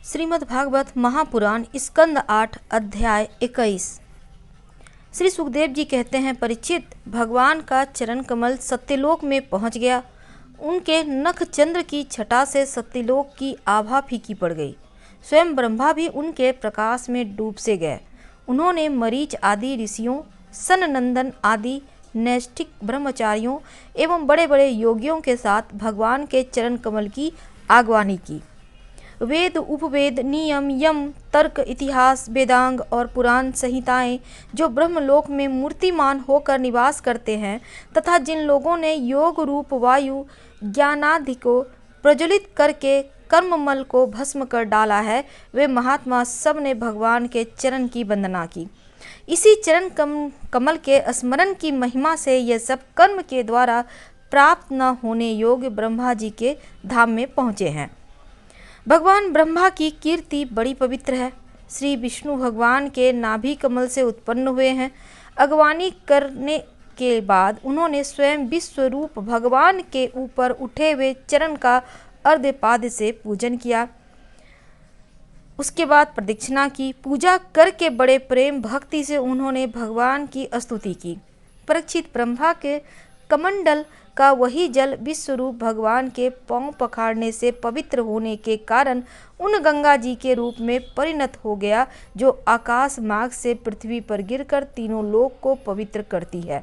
श्रीमद् भागवत महापुराण स्कंद 8 अध्याय 21। श्री सुखदेव जी कहते हैं, परीक्षित, भगवान का चरण कमल सत्यलोक में पहुंच गया। उनके नख चंद्र की छटा से सत्यलोक की आभा फीकी पड़ गई। स्वयं ब्रह्मा भी उनके प्रकाश में डूब से गए। उन्होंने मरीच आदि ऋषियों, सननंदन आदि नैष्ठिक ब्रह्मचारियों एवं बड़े बड़े योगियों के साथ भगवान के चरण कमल की आगवानी की। वेद, उपवेद, नियम, यम, तर्क, इतिहास, वेदांग और पुराण संहिताएं जो ब्रह्मलोक में मूर्तिमान होकर निवास करते हैं तथा जिन लोगों ने योग रूप वायु ज्ञानादि को प्रज्वलित करके कर्ममल को भस्म कर डाला है, वे महात्मा सब ने भगवान के चरण की वंदना की। इसी चरण कमल के स्मरण की महिमा से यह सब कर्म के द्वारा प्राप्त न होने योग्य ब्रह्मा जी के धाम में पहुँचे हैं। भगवान ब्रह्मा की कीर्ति बड़ी पवित्र है। श्री विष्णु भगवान के नाभि कमल से उत्पन्न हुए हैं। अगवानी करने के बाद उन्होंने स्वयं विश्वरूप भगवान के ऊपर उठे हुए चरण का अर्धपाद से पूजन किया। उसके बाद प्रदक्षिणा की। पूजा करके बड़े प्रेम भक्ति से उन्होंने भगवान की स्तुति की। परीक्षित, ब्रह्मा के कमंडल का वही जल विश्वरूप भगवान के पांव पखाड़ने से पवित्र होने के कारण उन गंगा जी के रूप में परिणत हो गया, जो आकाश मार्ग से पृथ्वी पर गिरकर तीनों लोक को पवित्र करती है।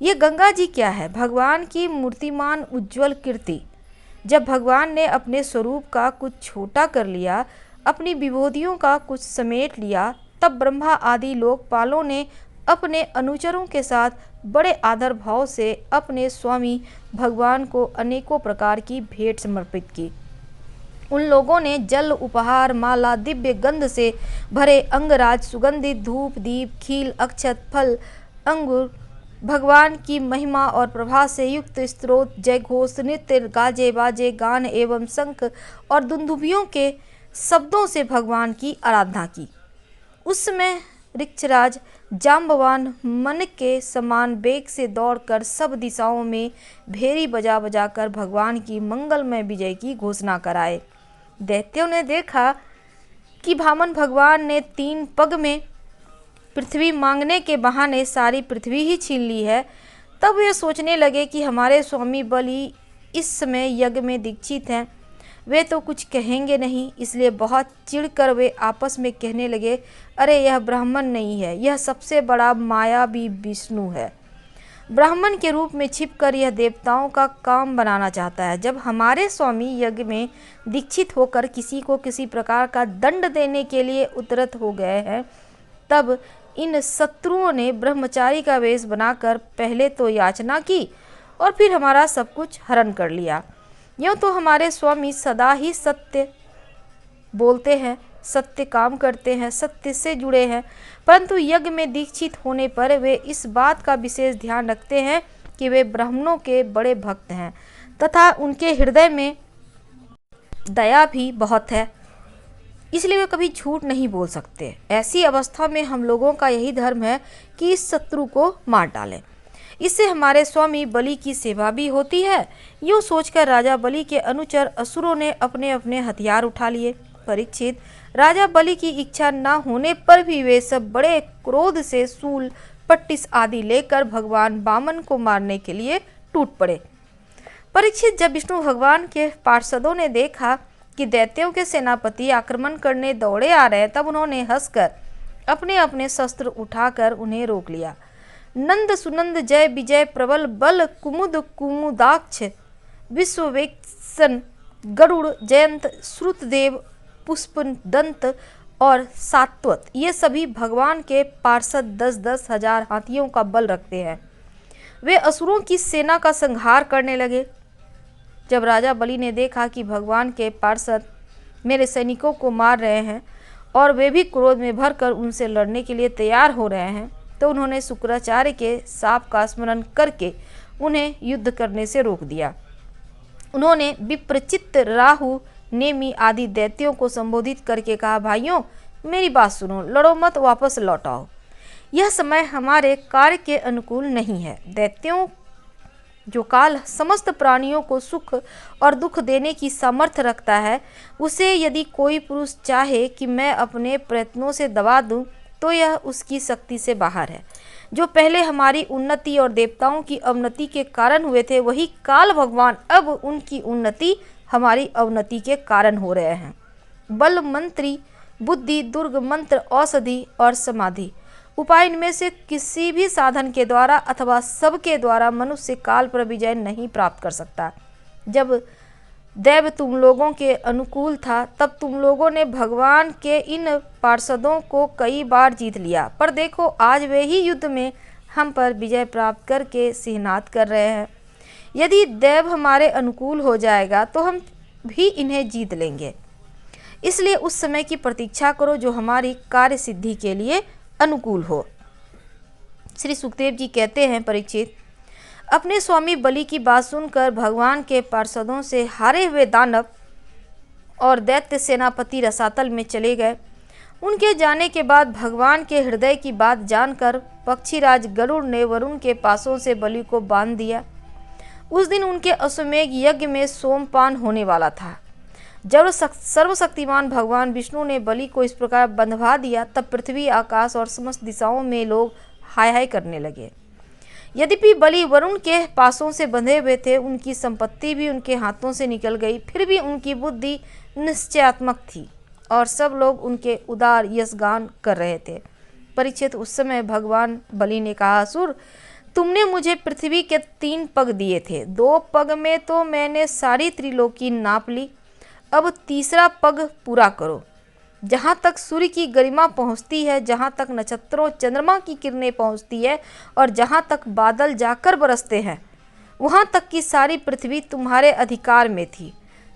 ये गंगा जी क्या है? भगवान की मूर्तिमान उज्ज्वल कीर्ति। जब भगवान ने अपने स्वरूप का कुछ छोटा कर लिया, अपनी विभूतियों का कुछ समेट लिया, तब ब्रह्मा आदि लोकपालों ने अपने अनुचरों के साथ बड़े आदर भाव से अपने स्वामी भगवान को अनेकों प्रकार की भेंट समर्पित की। उन लोगों ने जल, उपहार, माला, दिव्य गंध से भरे अंगराज, सुगंधित धूप, दीप, खील, अक्षत, फल, अंगूर, भगवान की महिमा और प्रभा से युक्त स्तोत्र, जयघोष, नृत्य, गाजे बाजे, गान एवं शंख और दुंदुभियों के शब्दों से भगवान की आराधना की। उस समय ऋक्षराज जाम्बवान मन के समान वेग से दौड़कर सब दिशाओं में भेरी बजा बजा कर भगवान की मंगलमय विजय की घोषणा कराए। दैत्यों ने देखा कि भामन भगवान ने 3 पग में पृथ्वी मांगने के बहाने सारी पृथ्वी ही छीन ली है। तब वे सोचने लगे कि हमारे स्वामी बलि इस समय यज्ञ में दीक्षित हैं, वे तो कुछ कहेंगे नहीं। इसलिए बहुत चिढ़कर वे आपस में कहने लगे, अरे यह ब्राह्मण नहीं है, यह सबसे बड़ा मायावी विष्णु है। ब्राह्मण के रूप में छिपकर यह देवताओं का काम बनाना चाहता है। जब हमारे स्वामी यज्ञ में दीक्षित होकर किसी को किसी प्रकार का दंड देने के लिए उतरत हो गए हैं, तब इन शत्रुओं ने ब्रह्मचारी का वेश बनाकर पहले तो याचना की और फिर हमारा सब कुछ हरण कर लिया। यूँ तो हमारे स्वामी सदा ही सत्य बोलते हैं, सत्य काम करते हैं, सत्य से जुड़े हैं, परंतु यज्ञ में दीक्षित होने पर वे इस बात का विशेष ध्यान रखते हैं कि वे ब्राह्मणों के बड़े भक्त हैं तथा उनके हृदय में दया भी बहुत है, इसलिए वे कभी झूठ नहीं बोल सकते। ऐसी अवस्था में हम लोगों का यही धर्म है कि इस शत्रु को मार डालें। इससे हमारे स्वामी बलि की सेवा भी होती है। यूँ सोचकर राजा बलि के अनुचर असुरों ने अपने अपने हथियार उठा लिए। परीक्षित, राजा बलि की इच्छा न होने पर भी वे सब बड़े क्रोध से शूल, पट्टिस आदि लेकर भगवान वामन को मारने के लिए टूट पड़े। परीक्षित, जब विष्णु भगवान के पार्षदों ने देखा कि दैत्यों के सेनापति आक्रमण करने दौड़े आ रहे, तब उन्होंने हंसकर अपने अपने शस्त्र उठाकर उन्हें रोक लिया। नंद सुनंद जय विजय प्रबल बल कुमुद कुमुदाक्ष विश्ववेक्षण गरुड़ जयंत श्रुतदेव पुष्प दंत और सात्वत, ये सभी भगवान के पार्षद 10-10 हजार हाथियों का बल रखते हैं। वे असुरों की सेना का संहार करने लगे। जब राजा बलि ने देखा कि भगवान के पार्षद मेरे सैनिकों को मार रहे हैं और वे भी क्रोध में भरकर उनसे लड़ने के लिए तैयार हो रहे हैं, तो उन्होंने शुक्राचार्य के शाप का स्मरण करके उन्हें युद्ध करने से रोक दिया। उन्होंने विप्रचित्त, राहु, नेमि आदि दैत्यों को संबोधित करके कहा, भाइयों मेरी बात सुनो, लड़ो मत, वापस लौट आओ। यह समय हमारे कार्य के अनुकूल नहीं है। दैत्यों जो काल समस्त प्राणियों को सुख और दुख देने की सामर्थ्य रखता है, उसे यदि कोई पुरुष चाहे कि मैं अपने प्रयत्नों से दबा दूं, तो यह उसकी शक्ति से बाहर है। जो पहले हमारी उन्नति और देवताओं की अवनति के कारण हुए थे, वही काल भगवान अब उनकी उन्नति हमारी अवनति के कारण हो रहे हैं। बल, मंत्री, बुद्धि, दुर्ग, मंत्र, औषधि और समाधि उपाय, इनमें से किसी भी साधन के द्वारा अथवा सबके द्वारा मनुष्य काल पर विजय नहीं प्राप्त कर सकता। जब दैव तुम लोगों के अनुकूल था, तब तुम लोगों ने भगवान के इन पार्षदों को कई बार जीत लिया, पर देखो आज वे ही युद्ध में हम पर विजय प्राप्त करके सिंहनाद कर रहे हैं। यदि दैव हमारे अनुकूल हो जाएगा तो हम भी इन्हें जीत लेंगे। इसलिए उस समय की प्रतीक्षा करो जो हमारी कार्य सिद्धि के लिए अनुकूल हो। श्री सुखदेव जी कहते हैं, परीक्षित, अपने स्वामी बलि की बात सुनकर भगवान के पार्षदों से हारे हुए दानव और दैत्य सेनापति रसातल में चले गए। उनके जाने के बाद भगवान के हृदय की बात जानकर पक्षीराज गरुड़ ने वरुण के पासों से बलि को बांध दिया। उस दिन उनके अश्वमेघ यज्ञ में सोमपान होने वाला था। जब सर्वशक्तिमान भगवान विष्णु ने बलि को इस प्रकार बंधवा दिया, तब पृथ्वी, आकाश और समस्त दिशाओं में लोग हाय हाय करने लगे। यद्यपि बलि वरुण के पासों से बंधे हुए थे, उनकी संपत्ति भी उनके हाथों से निकल गई, फिर भी उनकी बुद्धि निश्चयात्मक थी और सब लोग उनके उदार यशगान कर रहे थे। परीक्षित, उस समय भगवान बलि ने कहा, असुर, तुमने मुझे पृथ्वी के 3 पग दिए थे। 2 पग में तो मैंने सारी त्रिलोकी नाप ली, अब तीसरा पग पूरा करो। जहाँ तक सूर्य की गरिमा पहुँचती है, जहाँ तक नक्षत्रों चंद्रमा की किरणें पहुँचती है और जहाँ तक बादल जाकर बरसते हैं, वहाँ तक की सारी पृथ्वी तुम्हारे अधिकार में थी।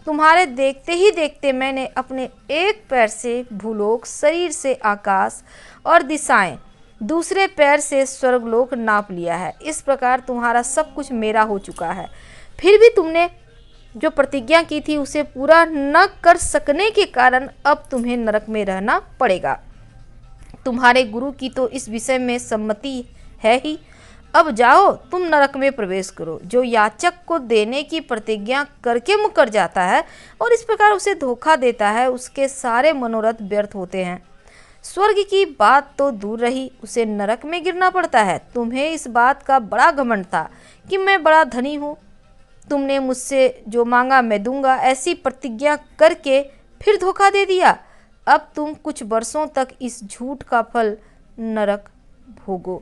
तुम्हारे देखते ही देखते मैंने अपने एक पैर से भूलोक, शरीर से आकाश और दिशाएं, दूसरे पैर से स्वर्गलोक नाप लिया है। इस प्रकार तुम्हारा सब कुछ मेरा हो चुका है। फिर भी तुमने जो प्रतिज्ञा की थी उसे पूरा न कर सकने के कारण अब तुम्हें नरक में रहना पड़ेगा। तुम्हारे गुरु की तो इस विषय में सम्मति है ही। अब जाओ, तुम नरक में प्रवेश करो। जो याचक को देने की प्रतिज्ञा करके मुकर जाता है और इस प्रकार उसे धोखा देता है, उसके सारे मनोरथ व्यर्थ होते हैं। स्वर्ग की बात तो दूर रही, उसे नरक में गिरना पड़ता है। तुम्हें इस बात का बड़ा घमंड था कि मैं बड़ा धनी हूँ। तुमने मुझसे जो मांगा मैं दूंगा, ऐसी प्रतिज्ञा करके फिर धोखा दे दिया। अब तुम कुछ वर्षों तक इस झूठ का फल नरक भोगो।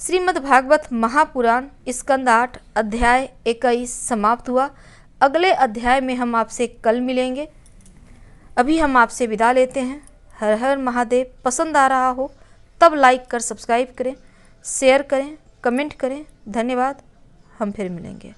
श्रीमद् भागवत महापुराण स्कंद 8 अध्याय 21 समाप्त हुआ। अगले अध्याय में हम आपसे कल मिलेंगे। अभी हम आपसे विदा लेते हैं। हर हर महादेव। पसंद आ रहा हो तब लाइक कर सब्सक्राइब करें, शेयर करें, कमेंट करें। धन्यवाद। हम फिर मिलेंगे।